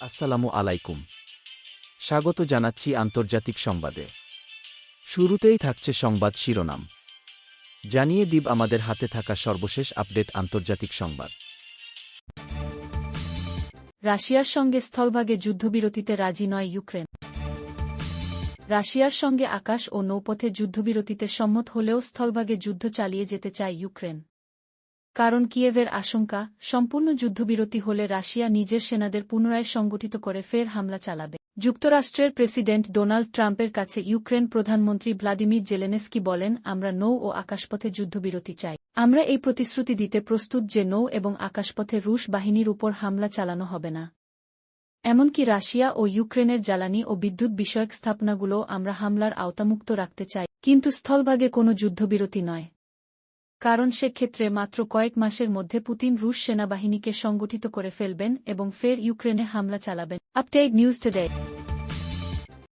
আসসালামু আলাইকুম। স্বাগত জানাচ্ছি আন্তর্জাতিক সংবাদে। শুরুতেই থাকছে সংবাদ শিরোনাম। জানিয়ে দিব আমাদের হাতে থাকা সর্বশেষ আপডেট আন্তর্জাতিক সংবাদ। রাশিয়ার সঙ্গে স্থলভাগে যুদ্ধবিরতিতে রাজি নয় ইউক্রেন। রাশিয়ার সঙ্গে আকাশ ও নৌপথে যুদ্ধবিরতিতে সম্মত হলেও স্থলভাগে যুদ্ধ চালিয়ে যেতে চায় ইউক্রেন। কারণ কিয়েভের আশঙ্কা, সম্পূর্ণ যুদ্ধবিরতি হলে রাশিয়া নিজের সেনাদের পুনরায় সংগঠিত করে ফের হামলা চালাবে। যুক্তরাষ্ট্রের প্রেসিডেন্ট ডোনাল্ড ট্রাম্পের কাছে ইউক্রেন প্রধানমন্ত্রী ভ্লাদিমির জেলেনস্কি বলেন, আমরা নৌ ও আকাশপথে যুদ্ধবিরতি চাই। আমরা এই প্রতিশ্রুতি দিতে প্রস্তুত যে নৌ এবং আকাশপথে রুশ বাহিনীর উপর হামলা চালানো হবে না। এমনকি রাশিয়া ও ইউক্রেনের জ্বালানি ও বিদ্যুৎ বিষয়ক স্থাপনাগুলো আমরা হামলার আওতামুক্ত রাখতে চাই, কিন্তু স্থলভাগে কোনো যুদ্ধবিরতি নয়। কারণ সেক্ষেত্রে মাত্র কয়েক মাসের মধ্যে পুতিন রুশ সেনাবাহিনীকে সংগঠিত করে ফেলবেন এবং ফের ইউক্রেনে হামলা চালাবেন। Update news today.